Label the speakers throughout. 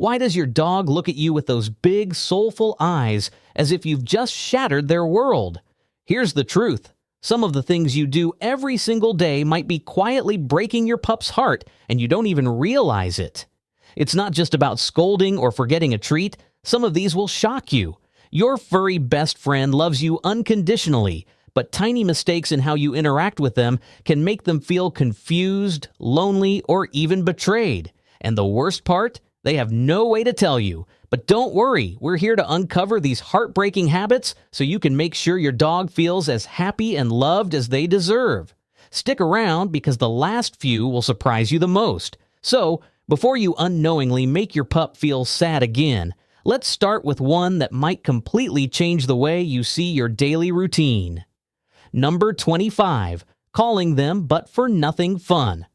Speaker 1: Why does your dog look at you with those big, soulful eyes as if you've just shattered their world? Here's the truth. Some of the things you do every single day might be quietly breaking your pup's heart, and you don't even realize it. It's not just about scolding or forgetting a treat. Some of these will shock you. Your furry best friend loves you unconditionally, but tiny mistakes in how you interact with them can make them feel confused, lonely, or even betrayed. And the worst part? They have no way to tell you. But don't worry, we're here to uncover these heartbreaking habits so you can make sure your dog feels as happy and loved as they deserve. Stick around because the last few will surprise you the most. So, before you unknowingly make your pup feel sad again, let's start with one that might completely change the way you see your daily routine. Number 25. Calling them but for nothing fun.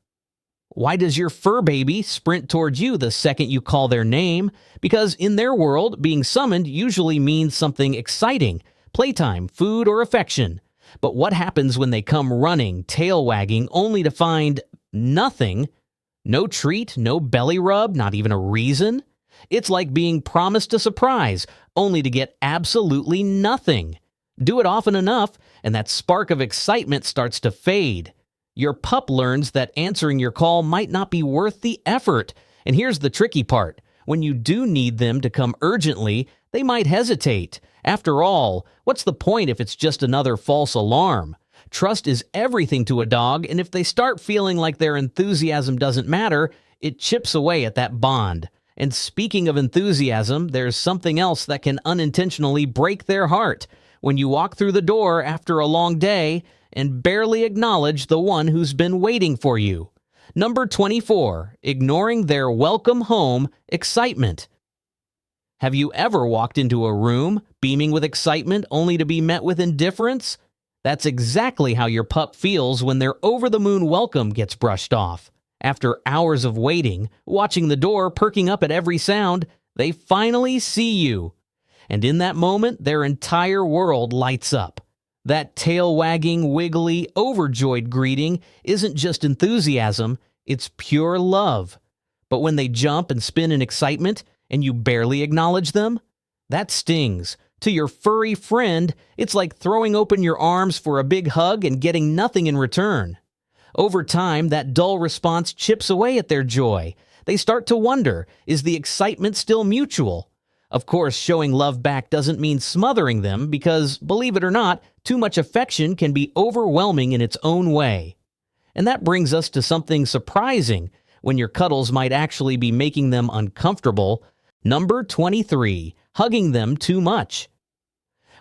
Speaker 1: Why does your fur baby sprint towards you the second you call their name? Because in their world, being summoned usually means something exciting, playtime, food, or affection. But what happens when they come running, tail wagging, only to find nothing? No treat, no belly rub, not even a reason? It's like being promised a surprise, only to get absolutely nothing. Do it often enough, and that spark of excitement starts to fade. Your pup learns that answering your call might not be worth the effort. And here's the tricky part. When you do need them to come urgently, they might hesitate. After all, what's the point if it's just another false alarm? Trust is everything to a dog, and if they start feeling like their enthusiasm doesn't matter, it chips away at that bond. And speaking of enthusiasm, there's something else that can unintentionally break their heart. When you walk through the door after a long day and barely acknowledge the one who's been waiting for you. Number 24. Ignoring their welcome home excitement. Have you ever walked into a room beaming with excitement only to be met with indifference? That's exactly how your pup feels when their over-the-moon welcome gets brushed off. After hours of waiting, watching the door perking up at every sound, they finally see you. And in that moment, their entire world lights up. That tail-wagging, wiggly, overjoyed greeting isn't just enthusiasm, it's pure love. But when they jump and spin in excitement, and you barely acknowledge them, that stings. To your furry friend, it's like throwing open your arms for a big hug and getting nothing in return. Over time, that dull response chips away at their joy. They start to wonder, is the excitement still mutual? Of course, showing love back doesn't mean smothering them because, believe it or not, too much affection can be overwhelming in its own way. And that brings us to something surprising, when your cuddles might actually be making them uncomfortable. Number 23. Hugging them too much.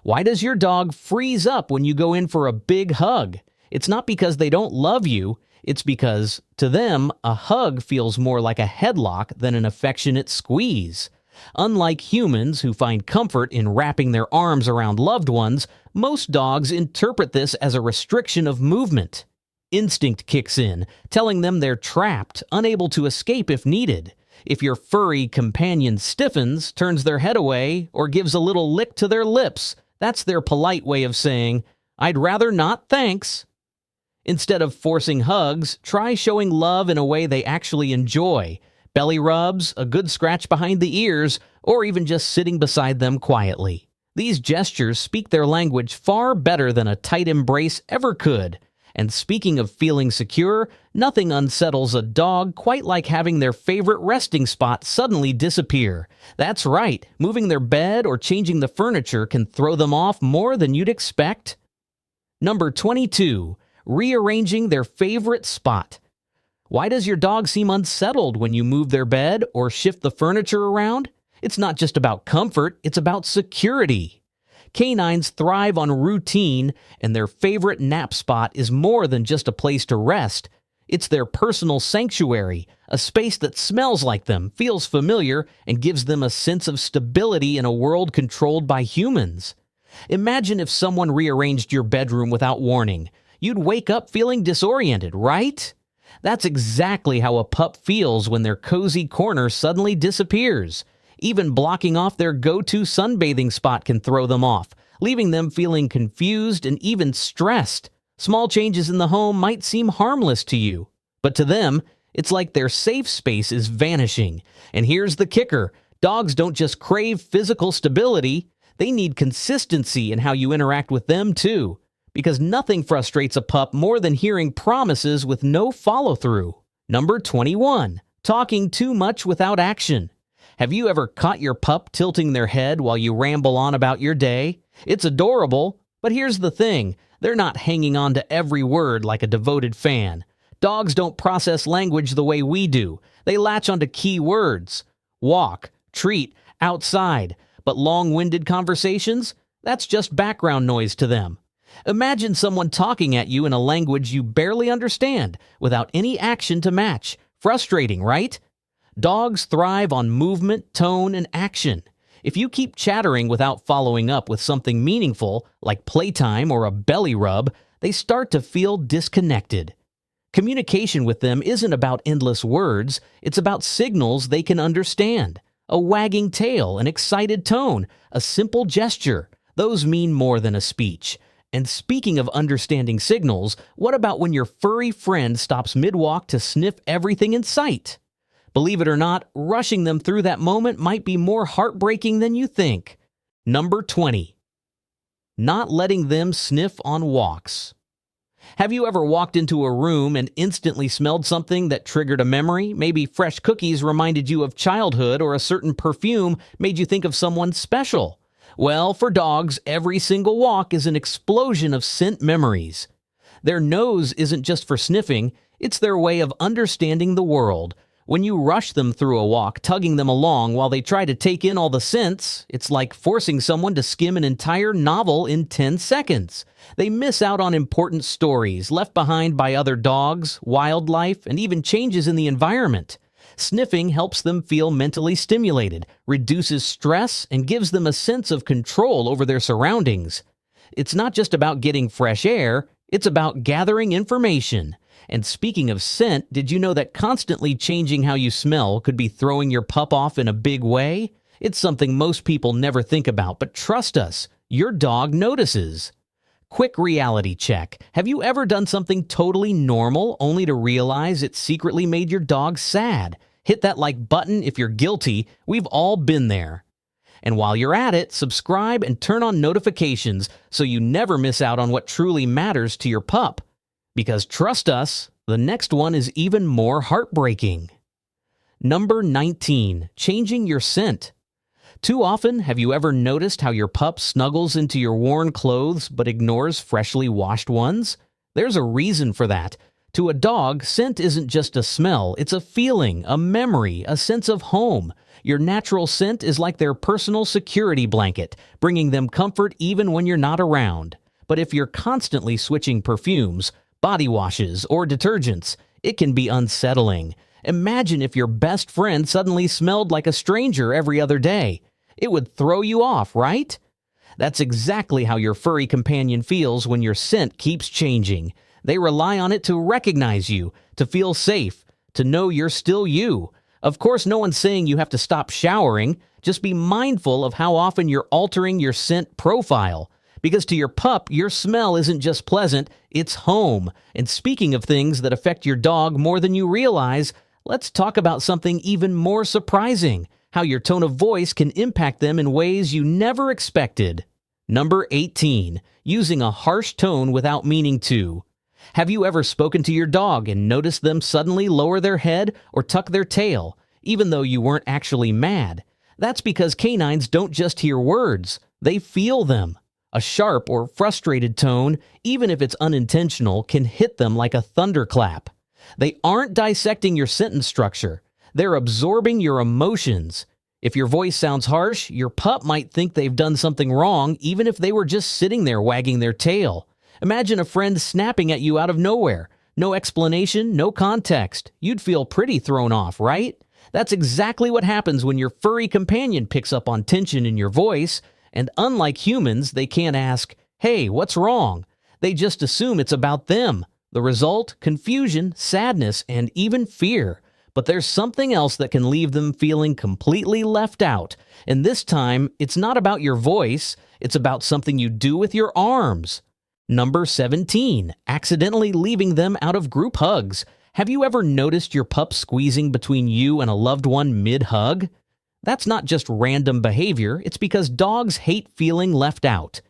Speaker 1: Why does your dog freeze up when you go in for a big hug? It's not because they don't love you, it's because, to them, a hug feels more like a headlock than an affectionate squeeze. Unlike humans who find comfort in wrapping their arms around loved ones, most dogs interpret this as a restriction of movement. Instinct kicks in, telling them they're trapped, unable to escape if needed. If your furry companion stiffens, turns their head away, or gives a little lick to their lips, that's their polite way of saying, "I'd rather not, thanks." Instead of forcing hugs, try showing love in a way they actually enjoy. Belly rubs, a good scratch behind the ears, or even just sitting beside them quietly. These gestures speak their language far better than a tight embrace ever could. And speaking of feeling secure, nothing unsettles a dog quite like having their favorite resting spot suddenly disappear. That's right, moving their bed or changing the furniture can throw them off more than you'd expect. Number 22. Rearranging their favorite spot. Why does your dog seem unsettled when you move their bed or shift the furniture around? It's not just about comfort, it's about security. Canines thrive on routine, and their favorite nap spot is more than just a place to rest. It's their personal sanctuary, a space that smells like them, feels familiar, and gives them a sense of stability in a world controlled by humans. Imagine if someone rearranged your bedroom without warning. You'd wake up feeling disoriented, right? That's exactly how a pup feels when their cozy corner suddenly disappears. Even blocking off their go-to sunbathing spot can throw them off, leaving them feeling confused and even stressed. Small changes in the home might seem harmless to you, but to them, It's like their safe space is vanishing. And here's the kicker. Dogs don't just crave physical stability, they need consistency in how you interact with them too. Because nothing frustrates a pup more than hearing promises with no follow-through. Number 21. Talking too much without action. Have you ever caught your pup tilting their head while you ramble on about your day? It's adorable, but here's the thing. They're not hanging on to every word like a devoted fan. Dogs don't process language the way we do. They latch onto key words. Walk, treat, outside. But long-winded conversations? That's just background noise to them. Imagine someone talking at you in a language you barely understand without any action to match. Frustrating, right? Dogs thrive on movement, tone, and action. If you keep chattering without following up with something meaningful, like playtime or a belly rub, they start to feel disconnected. Communication with them isn't about endless words, it's about signals they can understand. A wagging tail, an excited tone, a simple gesture. Those mean more than a speech. And speaking of understanding signals, what about when your furry friend stops mid-walk to sniff everything in sight? Believe it or not, rushing them through that moment might be more heartbreaking than you think. Number 20. Not letting them sniff on walks. Have you ever walked into a room and instantly smelled something that triggered a memory? Maybe fresh cookies reminded you of childhood, or a certain perfume made you think of someone special. Well, for dogs, every single walk is an explosion of scent memories. Their nose isn't just for sniffing, it's their way of understanding the world. When you rush them through a walk, tugging them along while they try to take in all the scents, it's like forcing someone to skim an entire novel in 10 seconds. They miss out on important stories left behind by other dogs, wildlife, and even changes in the environment. Sniffing helps them feel mentally stimulated, reduces stress, and gives them a sense of control over their surroundings. It's not just about getting fresh air, it's about gathering information. And speaking of scent, did you know that constantly changing how you smell could be throwing your pup off in a big way? It's something most people never think about, but trust us, your dog notices. Quick reality check. Have you ever done something totally normal only to realize it secretly made your dog sad? Hit that like button if you're guilty. We've all been there. And while you're at it, subscribe and turn on notifications so you never miss out on what truly matters to your pup. Because trust us, the next one is even more heartbreaking. Number 19. Changing your scent. Too often, have you ever noticed how your pup snuggles into your worn clothes but ignores freshly washed ones? There's a reason for that. To a dog, scent isn't just a smell, it's a feeling, a memory, a sense of home. Your natural scent is like their personal security blanket, bringing them comfort even when you're not around. But if you're constantly switching perfumes, body washes, or detergents, it can be unsettling. Imagine if your best friend suddenly smelled like a stranger every other day. It would throw you off, right? That's exactly how your furry companion feels when your scent keeps changing. They rely on it to recognize you, to feel safe, to know you're still you. Of course, no one's saying you have to stop showering. Just be mindful of how often you're altering your scent profile. Because to your pup, your smell isn't just pleasant, it's home. And speaking of things that affect your dog more than you realize, let's talk about something even more surprising, how your tone of voice can impact them in ways you never expected. Number 18. Using a harsh tone without meaning to. Have you ever spoken to your dog and noticed them suddenly lower their head or tuck their tail, even though you weren't actually mad? That's because canines don't just hear words, they feel them. A sharp or frustrated tone, even if it's unintentional, can hit them like a thunderclap. They aren't dissecting your sentence structure. They're absorbing your emotions. If your voice sounds harsh, your pup might think they've done something wrong, even if they were just sitting there wagging their tail. Imagine a friend snapping at you out of nowhere. No explanation, no context. You'd feel pretty thrown off, right? That's exactly what happens when your furry companion picks up on tension in your voice. And unlike humans, they can't ask, "Hey, what's wrong?" They just assume it's about them. The result? Confusion, sadness, and even fear. But there's something else that can leave them feeling completely left out. And this time, it's not about your voice, it's about something you do with your arms. Number 17. Accidentally leaving them out of group hugs. Have you ever noticed your pup squeezing between you and a loved one mid-hug? That's not just random behavior, it's because dogs hate feeling left out.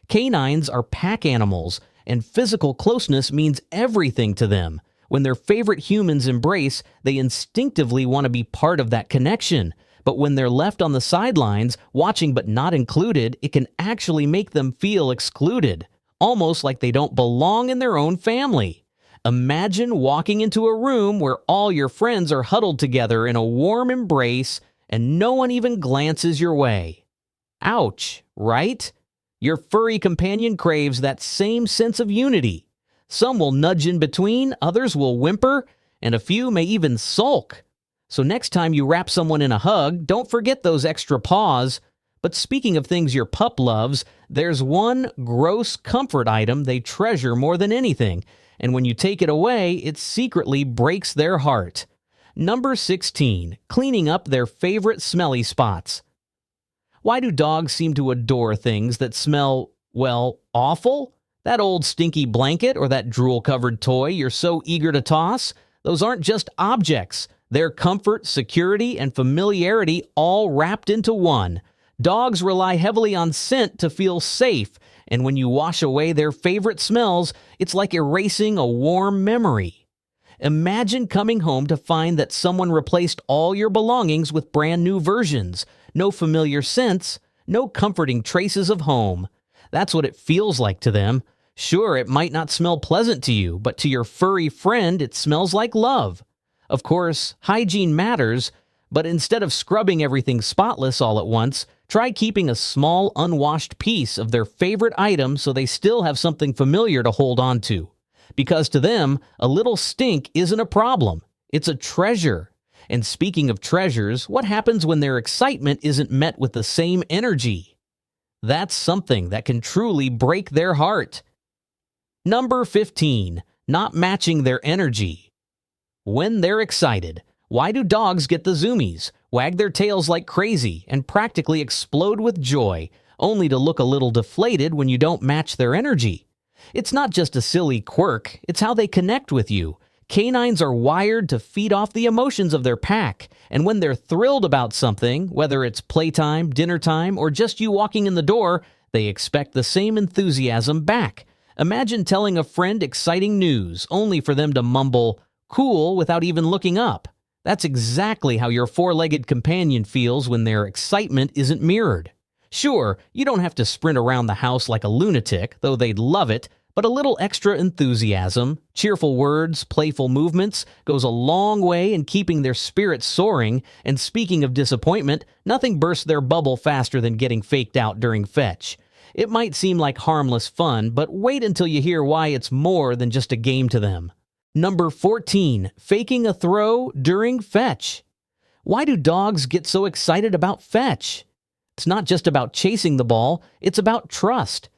Speaker 1: Canines are pack animals, and physical closeness means everything to them. When their favorite humans embrace, they instinctively want to be part of that connection. But when they're left on the sidelines, watching but not included, it can actually make them feel excluded, almost like they don't belong in their own family. Imagine walking into a room where all your friends are huddled together in a warm embrace and no one even glances your way. Ouch, right? Your furry companion craves that same sense of unity. Some will nudge in between, others will whimper, and a few may even sulk. So next time you wrap someone in a hug, don't forget those extra paws. But speaking of things your pup loves, there's one gross comfort item they treasure more than anything, and when you take it away, it secretly breaks their heart. Number 16, cleaning up their favorite smelly spots. Why do dogs seem to adore things that smell, well, awful? That old stinky blanket or that drool-covered toy you're so eager to toss? Those aren't just objects. They're comfort, security, and familiarity all wrapped into one. Dogs rely heavily on scent to feel safe, and when you wash away their favorite smells, it's like erasing a warm memory. Imagine coming home to find that someone replaced all your belongings with brand new versions. No familiar scents, no comforting traces of home. That's what it feels like to them. Sure, it might not smell pleasant to you, but to your furry friend, it smells like love. Of course, hygiene matters, but instead of scrubbing everything spotless all at once, try keeping a small unwashed piece of their favorite item so they still have something familiar to hold on to. Because to them, a little stink isn't a problem. It's a treasure. And speaking of treasures, what happens when their excitement isn't met with the same energy? That's something that can truly break their heart. Number 15, not matching their energy. When they're excited, why do dogs get the zoomies, wag their tails like crazy, and practically explode with joy, only to look a little deflated when you don't match their energy? It's not just a silly quirk, it's how they connect with you. Canines are wired to feed off the emotions of their pack, and when they're thrilled about something, whether it's playtime, dinner time, or just you walking in the door, they expect the same enthusiasm back. Imagine telling a friend exciting news, only for them to mumble, "Cool," without even looking up. That's exactly how your four-legged companion feels when their excitement isn't mirrored. Sure, you don't have to sprint around the house like a lunatic, though they'd love it, but a little extra enthusiasm, cheerful words, playful movements goes a long way in keeping their spirits soaring, and speaking of disappointment, nothing bursts their bubble faster than getting faked out during fetch. It might seem like harmless fun, but wait until you hear why it's more than just a game to them. Number 14, faking a throw during fetch. Why do dogs get so excited about fetch? It's not just about chasing the ball, it's about trust.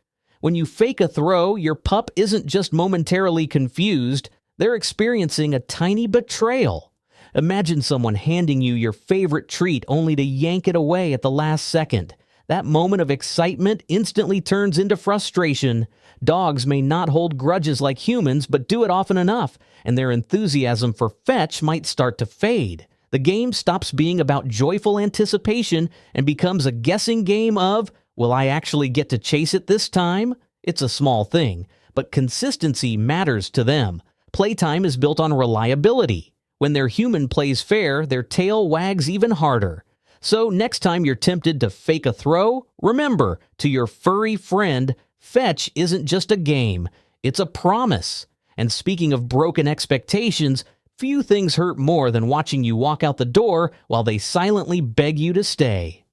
Speaker 1: When you fake a throw, your pup isn't just momentarily confused, they're experiencing a tiny betrayal. Imagine someone handing you your favorite treat only to yank it away at the last second. That moment of excitement instantly turns into frustration. Dogs may not hold grudges like humans, but do it often enough, and their enthusiasm for fetch might start to fade. The game stops being about joyful anticipation and becomes a guessing game of, will I actually get to chase it this time? It's a small thing, but consistency matters to them. Playtime is built on reliability. When their human plays fair, their tail wags even harder. So next time you're tempted to fake a throw, remember, to your furry friend, fetch isn't just a game, it's a promise. And speaking of broken expectations, few things hurt more than watching you walk out the door while they silently beg you to stay.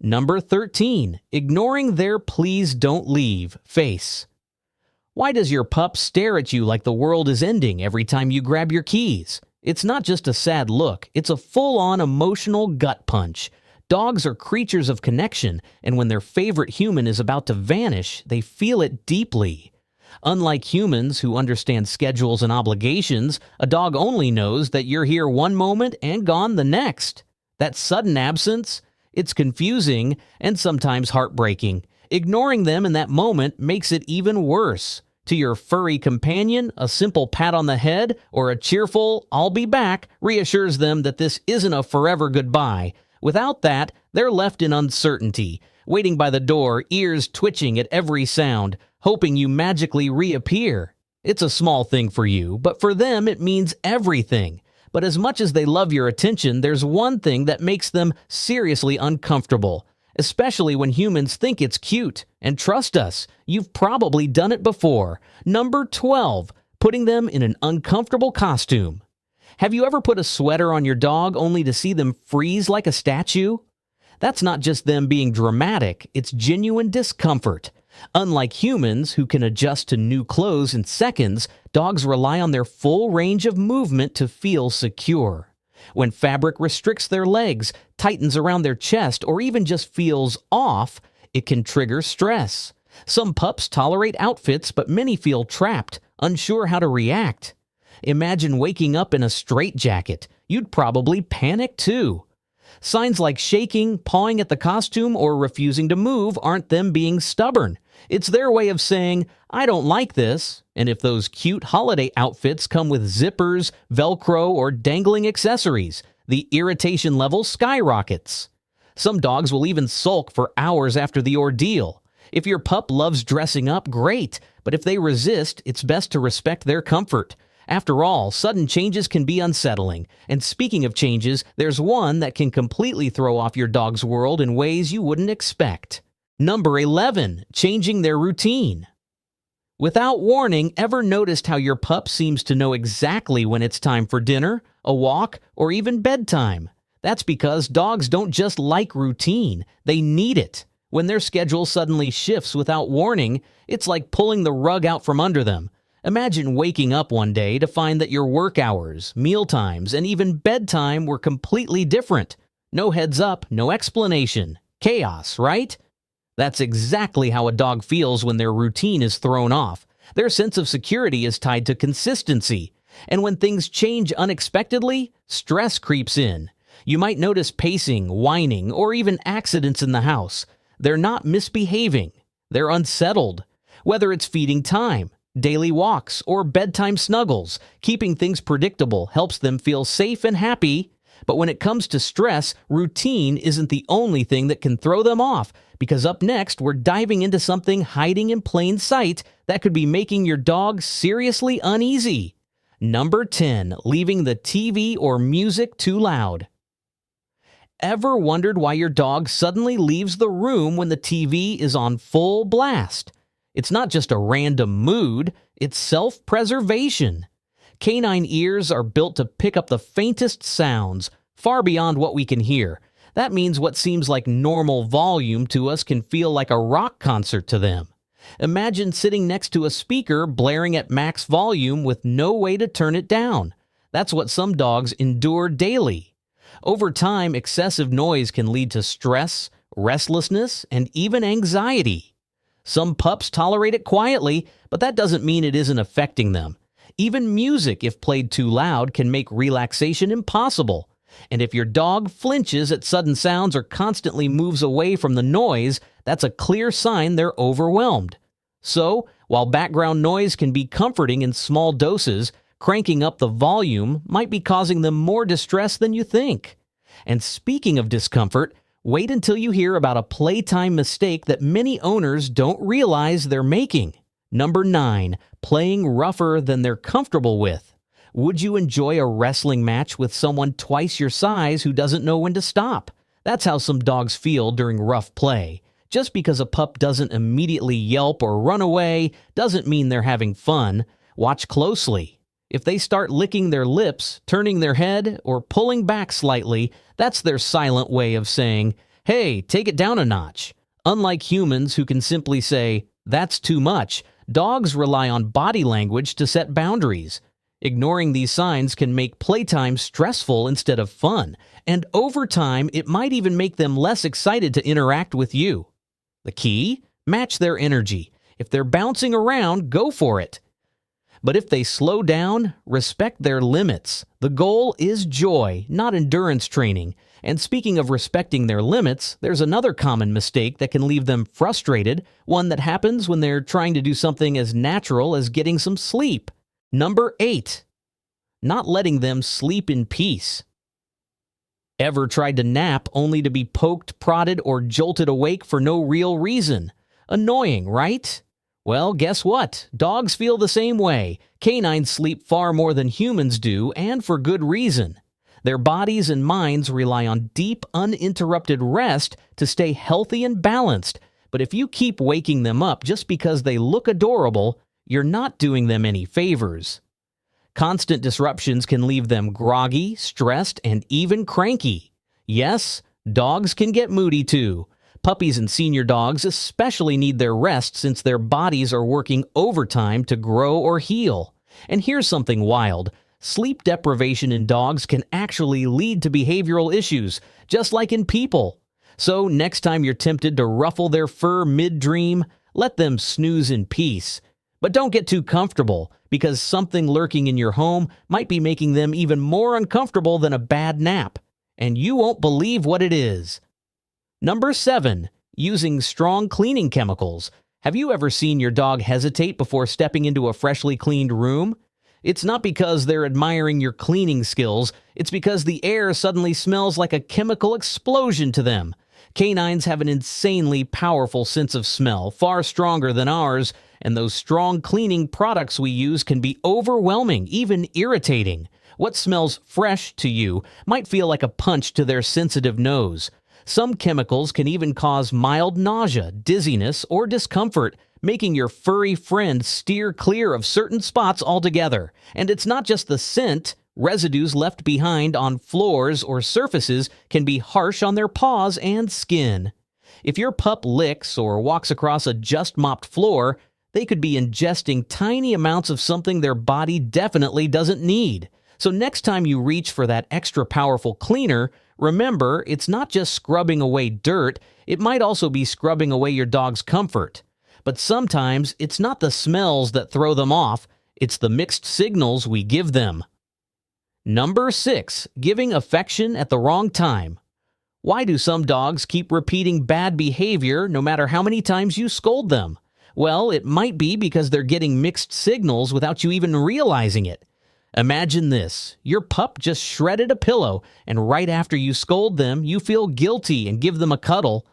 Speaker 1: Number 13, ignoring their "please don't leave" face. Why does your pup stare at you like the world is ending every time you grab your keys? It's not just a sad look, it's a full-on emotional gut punch. Dogs are creatures of connection, and when their favorite human is about to vanish, they feel it deeply. Unlike humans who understand schedules and obligations, a dog only knows that you're here one moment and gone the next. That sudden absence, it's confusing and sometimes heartbreaking. Ignoring them in that moment makes it even worse. To your furry companion, a simple pat on the head or a cheerful, "I'll be back," reassures them that this isn't a forever goodbye. Without that, they're left in uncertainty, waiting by the door, ears twitching at every sound, hoping you magically reappear. It's a small thing for you, but for them it means everything. But as much as they love your attention, there's one thing that makes them seriously uncomfortable, especially when humans think it's cute. And trust us, you've probably done it before. Number 12, putting them in an uncomfortable costume. Have you ever put a sweater on your dog only to see them freeze like a statue? That's not just them being dramatic, it's genuine discomfort. Unlike humans, who can adjust to new clothes in seconds, dogs rely on their full range of movement to feel secure. When fabric restricts their legs, tightens around their chest, or even just feels off, it can trigger stress. Some pups tolerate outfits, but many feel trapped, unsure how to react. Imagine waking up in a straitjacket. You'd probably panic too. Signs like shaking, pawing at the costume, or refusing to move aren't them being stubborn. It's their way of saying, "I don't like this." And if those cute holiday outfits come with zippers, Velcro, or dangling accessories, the irritation level skyrockets. Some dogs will even sulk for hours after the ordeal. If your pup loves dressing up, great, but if they resist, it's best to respect their comfort. After all, sudden changes can be unsettling. And speaking of changes, there's one that can completely throw off your dog's world in ways you wouldn't expect. Number 11, changing their routine. Without warning, ever noticed how your pup seems to know exactly when it's time for dinner, a walk, or even bedtime? That's because dogs don't just like routine, they need it. When their schedule suddenly shifts without warning, it's like pulling the rug out from under them. Imagine waking up one day to find that your work hours, meal times, and even bedtime were completely different. No heads up, no explanation. Chaos, right? That's exactly how a dog feels when their routine is thrown off. Their sense of security is tied to consistency. And when things change unexpectedly, stress creeps in. You might notice pacing, whining, or even accidents in the house. They're not misbehaving. They're unsettled. Whether it's feeding time, daily walks, or bedtime snuggles, keeping things predictable helps them feel safe and happy. But when it comes to stress, routine isn't the only thing that can throw them off, because up next, we're diving into something hiding in plain sight that could be making your dog seriously uneasy. Number 10, leaving the TV or music too loud. Ever wondered why your dog suddenly leaves the room when the TV is on full blast? It's not just a random mood, it's self-preservation. Canine ears are built to pick up the faintest sounds, far beyond what we can hear. That means what seems like normal volume to us can feel like a rock concert to them. Imagine sitting next to a speaker blaring at max volume with no way to turn it down. That's what some dogs endure daily. Over time, excessive noise can lead to stress, restlessness, and even anxiety. Some pups tolerate it quietly, but that doesn't mean it isn't affecting them. Even music, if played too loud, can make relaxation impossible. And if your dog flinches at sudden sounds or constantly moves away from the noise, that's a clear sign they're overwhelmed. So, while background noise can be comforting in small doses, cranking up the volume might be causing them more distress than you think. And speaking of discomfort, wait until you hear about a playtime mistake that many owners don't realize they're making. Number 9, playing rougher than they're comfortable with. Would you enjoy a wrestling match with someone twice your size who doesn't know when to stop? That's how some dogs feel during rough play. Just because a pup doesn't immediately yelp or run away doesn't mean they're having fun. Watch closely. If they start licking their lips, turning their head, or pulling back slightly, that's their silent way of saying, "Hey, take it down a notch." Unlike humans who can simply say, "That's too much," dogs rely on body language to set boundaries. Ignoring these signs can make playtime stressful instead of fun, and over time, it might even make them less excited to interact with you. The key? Match their energy. If they're bouncing around, go for it. But if they slow down, respect their limits. The goal is joy, not endurance training. And speaking of respecting their limits, there's another common mistake that can leave them frustrated, one that happens when they're trying to do something as natural as getting some sleep. Number 8. Not letting them sleep in peace. Ever tried to nap only to be poked, prodded, or jolted awake for no real reason? Annoying, right? Well, guess what? Dogs feel the same way. Canines sleep far more than humans do, and for good reason. Their bodies and minds rely on deep, uninterrupted rest to stay healthy and balanced. But if you keep waking them up just because they look adorable, you're not doing them any favors. Constant disruptions can leave them groggy, stressed, and even cranky. Yes, dogs can get moody too. Puppies and senior dogs especially need their rest since their bodies are working overtime to grow or heal. And here's something wild. Sleep deprivation in dogs can actually lead to behavioral issues, just like in people. So next time you're tempted to ruffle their fur mid-dream, let them snooze in peace. But don't get too comfortable, because something lurking in your home might be making them even more uncomfortable than a bad nap. And you won't believe what it is. Number 7. Using strong cleaning chemicals. Have you ever seen your dog hesitate before stepping into a freshly cleaned room? It's not because they're admiring your cleaning skills, it's because the air suddenly smells like a chemical explosion to them. Canines have an insanely powerful sense of smell, far stronger than ours, and those strong cleaning products we use can be overwhelming, even irritating. What smells fresh to you might feel like a punch to their sensitive nose. Some chemicals can even cause mild nausea, dizziness, or discomfort, making your furry friend steer clear of certain spots altogether. And it's not just the scent. Residues left behind on floors or surfaces can be harsh on their paws and skin. If your pup licks or walks across a just mopped floor, they could be ingesting tiny amounts of something their body definitely doesn't need. So next time you reach for that extra powerful cleaner, remember, it's not just scrubbing away dirt, it might also be scrubbing away your dog's comfort. But sometimes it's not the smells that throw them off, it's the mixed signals we give them. Number 6. Giving affection at the wrong time. Why do some dogs keep repeating bad behavior no matter how many times you scold them? Well, it might be because they're getting mixed signals without you even realizing it. Imagine this. Your pup just shredded a pillow, and right after you scold them, you feel guilty and give them a cuddle.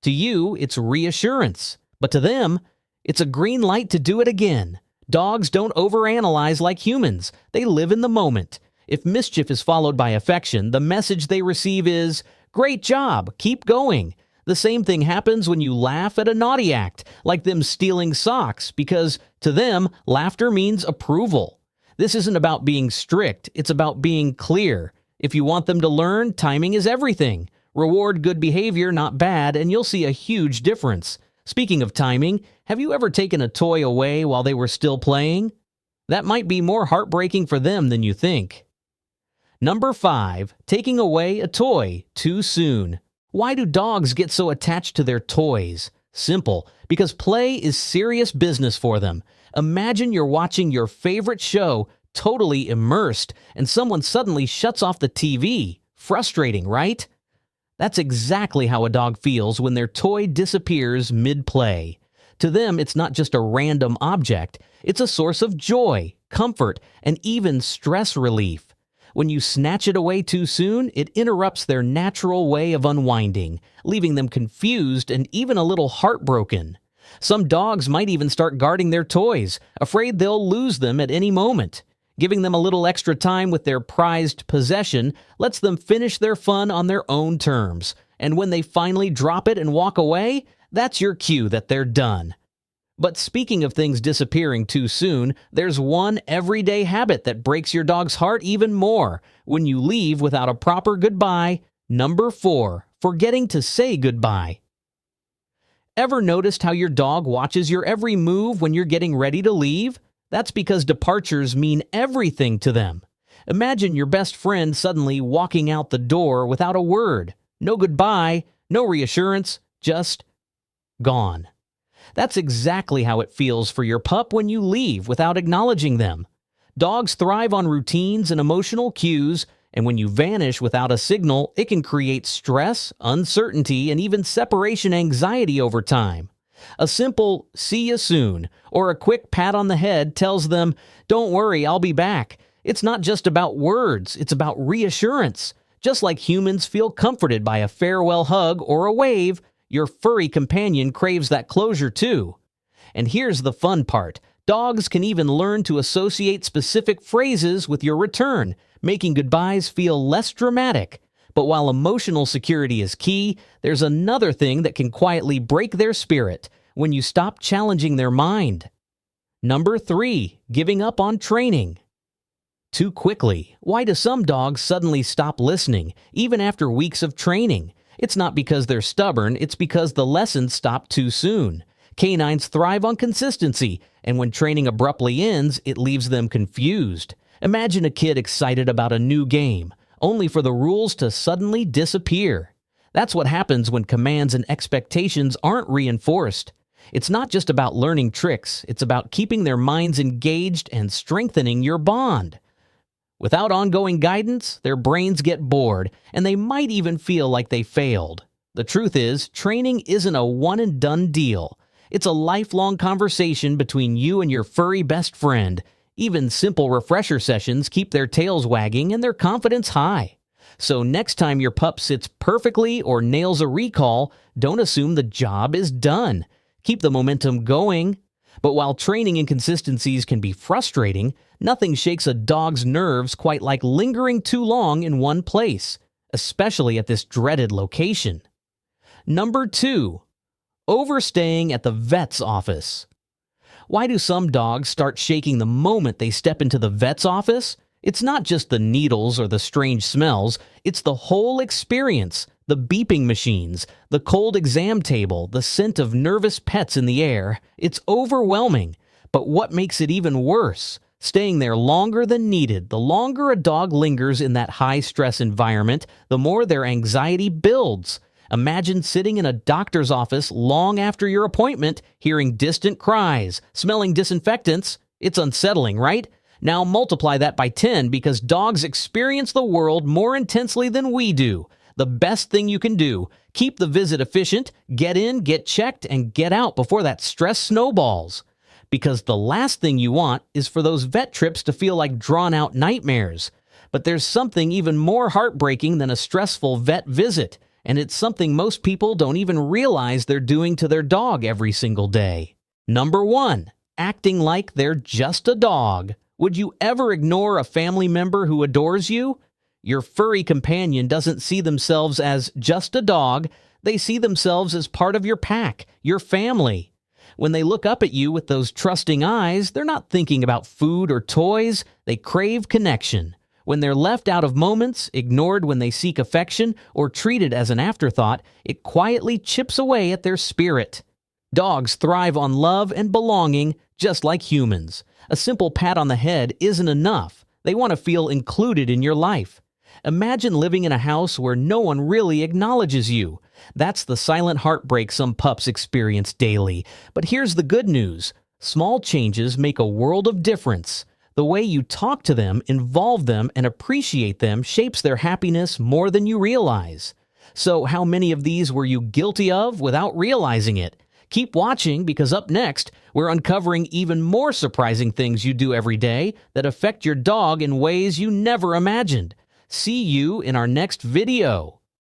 Speaker 1: To you, it's reassurance. But to them, it's a green light to do it again. Dogs don't overanalyze like humans. They live in the moment. If mischief is followed by affection, the message they receive is, "Great job, keep going." The same thing happens when you laugh at a naughty act, like them stealing socks, because to them, laughter means approval. This isn't about being strict, it's about being clear. If you want them to learn, timing is everything. Reward good behavior, not bad, and you'll see a huge difference. Speaking of timing, have you ever taken a toy away while they were still playing? That might be more heartbreaking for them than you think. Number 5. Taking away a toy too soon. Why do dogs get so attached to their toys? Simple, because play is serious business for them. Imagine you're watching your favorite show, totally immersed, and someone suddenly shuts off the TV. Frustrating, right? That's exactly how a dog feels when their toy disappears mid-play. To them, it's not just a random object. It's a source of joy, comfort, and even stress relief. When you snatch it away too soon, it interrupts their natural way of unwinding, leaving them confused and even a little heartbroken. Some dogs might even start guarding their toys, afraid they'll lose them at any moment. Giving them a little extra time with their prized possession lets them finish their fun on their own terms. And when they finally drop it and walk away, that's your cue that they're done. But speaking of things disappearing too soon, there's one everyday habit that breaks your dog's heart even more: when you leave without a proper goodbye. Number 4. Forgetting to say goodbye. Ever noticed how your dog watches your every move when you're getting ready to leave? That's because departures mean everything to them. Imagine your best friend suddenly walking out the door without a word. No goodbye, no reassurance, just gone. That's exactly how it feels for your pup when you leave without acknowledging them. Dogs thrive on routines and emotional cues, And when you vanish without a signal, it can create stress, uncertainty, and even separation anxiety over time. A simple "see you soon" or a quick pat on the head tells them, "Don't worry, I'll be back." It's not just about words, it's about reassurance. Just like humans feel comforted by a farewell hug or a wave, your furry companion craves that closure too. And here's the fun part. Dogs can even learn to associate specific phrases with your return, making goodbyes feel less dramatic. But while emotional security is key, there's another thing that can quietly break their spirit: when you stop challenging their mind. Number 3, giving up on training. Too quickly. Why do some dogs suddenly stop listening, even after weeks of training? It's not because they're stubborn, it's because the lessons stop too soon. Canines thrive on consistency, and when training abruptly ends, it leaves them confused. Imagine a kid excited about a new game, only for the rules to suddenly disappear. That's what happens when commands and expectations aren't reinforced. It's not just about learning tricks, it's about keeping their minds engaged and strengthening your bond. Without ongoing guidance, their brains get bored, and they might even feel like they failed. The truth is, training isn't a one-and-done deal. It's a lifelong conversation between you and your furry best friend. Even simple refresher sessions keep their tails wagging and their confidence high. So next time your pup sits perfectly or nails a recall, don't assume the job is done. Keep the momentum going. But while training inconsistencies can be frustrating, nothing shakes a dog's nerves quite like lingering too long in one place, especially at this dreaded location. Number 2, overstaying at the vet's office. Why do some dogs start shaking the moment they step into the vet's office? It's not just the needles or the strange smells, it's the whole experience. The beeping machines, the cold exam table, the scent of nervous pets in the air. It's overwhelming. But what makes it even worse? Staying there longer than needed. The longer a dog lingers in that high-stress environment, the more their anxiety builds. Imagine sitting in a doctor's office long after your appointment, hearing distant cries, smelling disinfectants. It's unsettling, right? Now multiply that by 10 because dogs experience the world more intensely than we do. The best thing you can do: keep the visit efficient, get in, get checked, and get out before that stress snowballs. Because the last thing you want is for those vet trips to feel like drawn-out nightmares. But there's something even more heartbreaking than a stressful vet visit, and it's something most people don't even realize they're doing to their dog every single day. Number 1, acting like they're just a dog. Would you ever ignore a family member who adores you? Your furry companion doesn't see themselves as just a dog. They see themselves as part of your pack, your family. When they look up at you with those trusting eyes, they're not thinking about food or toys. They crave connection. When they're left out of moments, ignored when they seek affection, or treated as an afterthought, it quietly chips away at their spirit. Dogs thrive on love and belonging, just like humans. A simple pat on the head isn't enough. They want to feel included in your life. Imagine living in a house where no one really acknowledges you. That's the silent heartbreak some pups experience daily. But here's the good news. Small changes make a world of difference. The way you talk to them, involve them, and appreciate them shapes their happiness more than you realize. So how many of these were you guilty of without realizing it? Keep watching because up next, we're uncovering even more surprising things you do every day that affect your dog in ways you never imagined. See you in our next video.